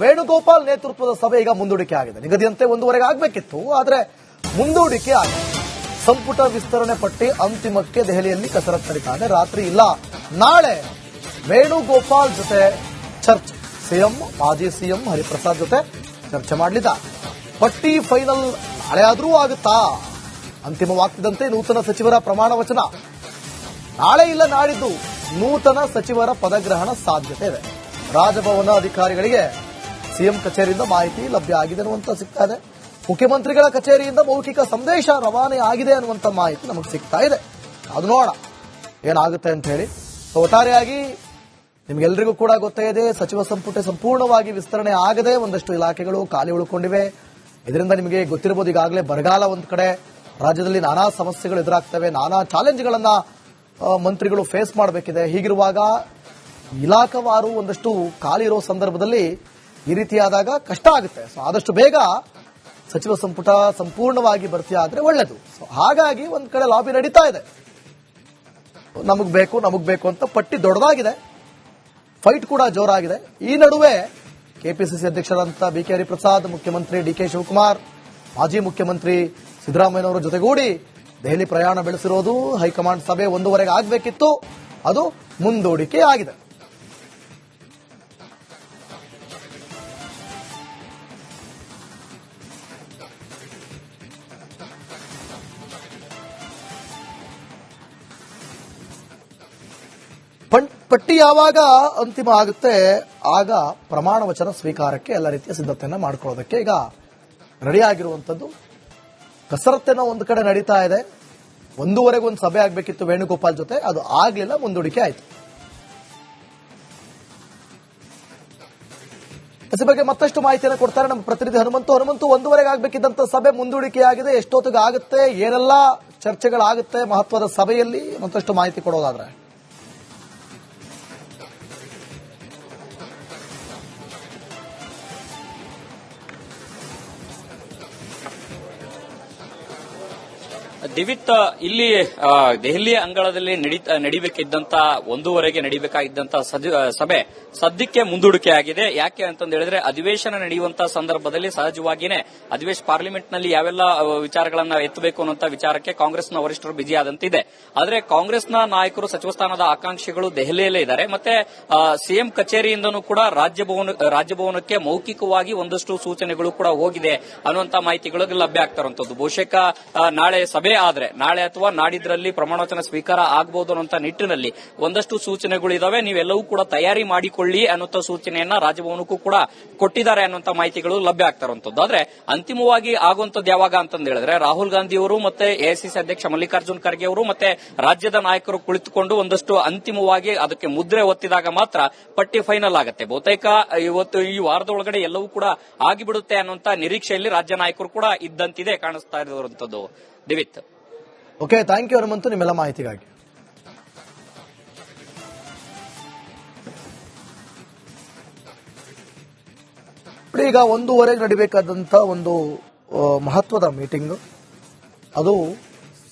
ವೇಣುಗೋಪಾಲ್ ನೇತೃತ್ವದ ಸಭೆ ಈಗ ಮುಂದೂಡಿಕೆ ಆಗಿದೆ. ನಿಗದಿಯಂತೆ 1:15 ಆಗಬೇಕಿತ್ತು, ಆದರೆ ಮುಂದೂಡಿಕೆ ಆಗಿದೆ. ಸಂಪುಟ ವಿಸ್ತರಣೆ ಪಟ್ಟಿ ಅಂತಿಮಕ್ಕೆ ದೆಹಲಿಯಲ್ಲಿ ಕಸರತ್ತು ನಡೀತಾ ಇದೆ. ರಾತ್ರಿ ಇಲ್ಲ ನಾಳೆ ವೇಣುಗೋಪಾಲ್ ಜೊತೆ ಚರ್ಚೆ. ಸಿಎಂ ಮಾಜಿ ಸಿಎಂ ಹರಿಪ್ರಸಾದ್ ಜೊತೆ ಚರ್ಚೆ ಮಾಡಲಿದ್ದಾರೆ. ಪಟ್ಟಿ ಫೈನಲ್ ನಾಳೆ ಆದರೂ ಆಗುತ್ತಾ? ಅಂತಿಮವಾಗ್ತಿದ್ದಂತೆ ನೂತನ ಸಚಿವರ ಪ್ರಮಾಣ ವಚನ. ನಾಳೆ ಇಲ್ಲ ನಾಡಿದ್ದು ನೂತನ ಸಚಿವರ ಪದಗ್ರಹಣ ಸಾಧ್ಯತೆ ಇದೆ. ರಾಜಭವನ ಅಧಿಕಾರಿಗಳಿಗೆ ಸಿಎಂ ಕಚೇರಿಯಿಂದ ಮಾಹಿತಿ ಲಭ್ಯ ಆಗಿದೆ ಅನ್ನುವಂತ ಸಿಗ್ತಾ ಇದೆ. ಮುಖ್ಯಮಂತ್ರಿಗಳ ಕಚೇರಿಯಿಂದ ಮೌಖಿಕ ಸಂದೇಶ ರವಾನೆ ಆಗಿದೆ ಅನ್ನುವಂತ ಮಾಹಿತಿ ನಮಗೆ ಸಿಗ್ತಾ ಇದೆ. ಅದು ನೋಡೋಣ ಏನಾಗುತ್ತೆ ಅಂತ ಹೇಳಿ. ಒಟ್ಟಾರೆಯಾಗಿ ನಿಮ್ಗೆಲ್ರಿಗೂ ಕೂಡ ಗೊತ್ತೇ ಇದೆ, ಸಚಿವ ಸಂಪುಟ ಸಂಪೂರ್ಣವಾಗಿ ವಿಸ್ತರಣೆ ಆಗದೆ ಒಂದಷ್ಟು ಇಲಾಖೆಗಳು ಖಾಲಿ ಉಳ್ಕೊಂಡಿವೆ. ಇದರಿಂದ ನಿಮಗೆ ಗೊತ್ತಿರಬಹುದು, ಈಗಾಗಲೇ ಬರಗಾಲ ಒಂದ್ ಕಡೆ, ರಾಜ್ಯದಲ್ಲಿ ನಾನಾ ಸಮಸ್ಯೆಗಳು ಎದುರಾಗ್ತವೆ, ನಾನಾ ಚಾಲೆಂಜ್ಗಳನ್ನ ಮಂತ್ರಿಗಳು ಫೇಸ್ ಮಾಡಬೇಕಿದೆ. ಹೀಗಿರುವಾಗ ಇಲಾಖಾವಾರು ಒಂದಷ್ಟು ಖಾಲಿ ಇರೋ ಸಂದರ್ಭದಲ್ಲಿ ಈ ರೀತಿಯಾದಾಗ ಕಷ್ಟ ಆಗುತ್ತೆ. ಸೊ ಆದಷ್ಟು ಬೇಗ ಸಚಿವ ಸಂಪುಟ ಸಂಪೂರ್ಣವಾಗಿ ಭರ್ತಿ ಆದ್ರೆ ಒಳ್ಳೆಯದು. ಸೊ ಹಾಗಾಗಿ ಒಂದ್ ಕಡೆ ಲಾಬಿ ನಡೀತಾ ಇದೆ. ನಮಗ್ ಬೇಕು ಅಂತ ಪಟ್ಟಿ ದೊಡ್ಡದಾಗಿದೆ, ಫೈಟ್ ಕೂಡ ಜೋರಾಗಿದೆ. ಈ ನಡುವೆ ಕೆಪಿಸಿಸಿ ಅಧ್ಯಕ್ಷರಾದಂತಹ ಬಿಕೆ ಹರಿಪ್ರಸಾದ್, ಮುಖ್ಯಮಂತ್ರಿ ಡಿಕೆ ಶಿವಕುಮಾರ್, ಮಾಜಿ ಮುಖ್ಯಮಂತ್ರಿ ಸಿದ್ದರಾಮಯ್ಯನವರ ಜೊತೆಗೂಡಿ ದೆಹಲಿ ಪ್ರಯಾಣ ಬೆಳೆಸಿರೋದು. ಹೈಕಮಾಂಡ್ ಸಭೆ 1:15 ಆಗಬೇಕಿತ್ತು, ಅದು ಮುಂದೂಡಿಕೆ ಆಗಿದೆ. ಪಟ್ಟಿ ಯಾವಾಗ ಅಂತಿಮ ಆಗುತ್ತೆ ಆಗ ಪ್ರಮಾಣ ವಚನ ಸ್ವೀಕಾರಕ್ಕೆ ಎಲ್ಲ ರೀತಿಯ ಸಿದ್ಧತೆಯನ್ನ ಮಾಡ್ಕೊಳ್ಳೋದಕ್ಕೆ ಈಗ ರೆಡಿ ಆಗಿರುವಂತದ್ದು. ಕಸರತ್ತೇನೋ ಒಂದು ಕಡೆ ನಡೀತಾ ಇದೆ. 1:15 ಒಂದು ಸಭೆ ಆಗಬೇಕಿತ್ತು ವೇಣುಗೋಪಾಲ್ ಜೊತೆ, ಅದು ಆಗ್ಲಿಲ್ಲ, ಮುಂದೂಡಿಕೆ ಆಯಿತು. ಈ ಬಗ್ಗೆ ಮತ್ತಷ್ಟು ಮಾಹಿತಿಯನ್ನು ಕೊಡ್ತಾರೆ ನಮ್ಮ ಪ್ರತಿನಿಧಿ ಹನುಮಂತು. 1:15 ಆಗಬೇಕಿದ್ದಂತ ಸಭೆ ಮುಂದೂಡಿಕೆಯಾಗಿದೆ. ಎಷ್ಟೊತ್ತಿಗೆ ಆಗುತ್ತೆ, ಏನೆಲ್ಲ ಚರ್ಚೆಗಳಾಗುತ್ತೆ ಮಹತ್ವದ ಸಭೆಯಲ್ಲಿ, ಮತ್ತಷ್ಟು ಮಾಹಿತಿ ಕೊಡೋದಾದ್ರೆ. ದಿವಿತ್, ಇಲ್ಲಿ ದೆಹಲಿ ಅಂಗಳದಲ್ಲಿ ನಡಿಬೇಕಿದ್ದಂತ 1:15 ನಡಿಬೇಕಾಗಿದ್ದಂತ ಸಭೆ ಸದ್ಯಕ್ಕೆ ಮುಂದೂಡಿಕೆ ಆಗಿದೆ. ಯಾಕೆ ಅಂತಂದ ಹೇಳಿದ್ರೆ ಅಧಿವೇಶನ ನಡೆಯುವಂತಹ ಸಂದರ್ಭದಲ್ಲಿ ಸಹಜವಾಗಿಯೇ ಪಾರ್ಲಿಮೆಂಟ್ ನಲ್ಲಿ ಯಾವೆಲ್ಲ ವಿಚಾರಗಳನ್ನ ಎತ್ತಬೇಕು ಅನ್ನುವಂತ ವಿಚಾರಕ್ಕೆ ಕಾಂಗ್ರೆಸ್ನ ವರಿಷ್ಠರು ಬಿಜಿ ಆದಂತಿದೆ. ಆದ್ರೆ ಕಾಂಗ್ರೆಸ್ನ ನಾಯಕರು ಸಚಿವ ಸ್ಥಾನದ ಆಕಾಂಕ್ಷಿಗಳು ದೆಹಲಿಯಲ್ಲೇ ಇದ್ದಾರೆ. ಮತ್ತೆ ಸಿಎಂ ಕಚೇರಿಯಿಂದನೂ ಕೂಡ ರಾಜಭವನಕ್ಕೆ ಮೌಖಿಕವಾಗಿ ಒಂದಷ್ಟು ಸೂಚನೆಗಳು ಕೂಡ ಹೋಗಿದೆ ಅನ್ನುವಂತ ಮಾಹಿತಿಗಳು ಲಭ್ಯ ಆಗ್ತಾ ಇರುವಂತದ್ದು. ಬಹುಶಃ ನಾಳೆ ಸಭೆ ಆದ್ರೆ ನಾಳೆ ಅಥವಾ ನಾಡಿದ್ರಲ್ಲಿ ಪ್ರಮಾಣವಚನ ಸ್ವೀಕಾರ ಆಗಬಹುದು ಅನ್ನುವಂತ ನಿಟ್ಟಿನಲ್ಲಿ ಒಂದಷ್ಟು ಸೂಚನೆಗಳು ಇದಾವೆ. ನೀವೆಲ್ಲವೂ ಕೂಡ ತಯಾರಿ ಮಾಡಿಕೊಳ್ಳಿ ಅನ್ನುವಂತ ಸೂಚನೆಯನ್ನ ರಾಜಭವನಕ್ಕೂ ಕೂಡ ಕೊಟ್ಟಿದ್ದಾರೆ ಅನ್ನುವಂತ ಮಾಹಿತಿಗಳು ಲಭ್ಯ ಆಗ್ತಾ ಇರುವಂತದ್ದು. ಆದ್ರೆ ಅಂತಿಮವಾಗಿ ಆಗುವಂತದ್ದು ಯಾವಾಗ ಅಂತಂದ ಹೇಳಿದ್ರೆ ರಾಹುಲ್ ಗಾಂಧಿ ಅವರು ಮತ್ತೆ ಎಐಸಿಸಿ ಅಧ್ಯಕ್ಷ ಮಲ್ಲಿಕಾರ್ಜುನ್ ಖರ್ಗೆ ಅವರು ಮತ್ತೆ ರಾಜ್ಯದ ನಾಯಕರು ಕುಳಿತುಕೊಂಡು ಒಂದಷ್ಟು ಅಂತಿಮವಾಗಿ ಅದಕ್ಕೆ ಮುದ್ರೆ ಒತ್ತಿದಾಗ ಮಾತ್ರ ಪಟ್ಟಿ ಫೈನಲ್ ಆಗುತ್ತೆ. ಬಹುತೇಕ ಇವತ್ತು ಈ ವಾರದೊಳಗಡೆ ಎಲ್ಲವೂ ಕೂಡ ಆಗಿಬಿಡುತ್ತೆ ಅನ್ನುವಂತ ನಿರೀಕ್ಷೆಯಲ್ಲಿ ರಾಜ್ಯ ನಾಯಕರು ಕೂಡ ಇದ್ದಂತಿದೆ ಕಾಣಿಸ್ತಾ ಇರುವಂತದ್ದು. ದಿವಿತ್, ಓಕೆ, ಥ್ಯಾಂಕ್ ಯು ಹನುಮಂತು ನಿಮ್ಮೆಲ್ಲ ಮಾಹಿತಿಗಾಗಿ. ಈಗ 1:15 ನಡಿಬೇಕಾದಂತ ಒಂದು ಮಹತ್ವದ ಮೀಟಿಂಗ್, ಅದು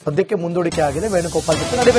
ಸದ್ಯಕ್ಕೆ ಮುಂದೂಡಿಕೆ ಆಗಿದೆ. ವೇಣುಗೋಪಾಲ್ ಜೊತೆ ನಡಿಬೇಕು.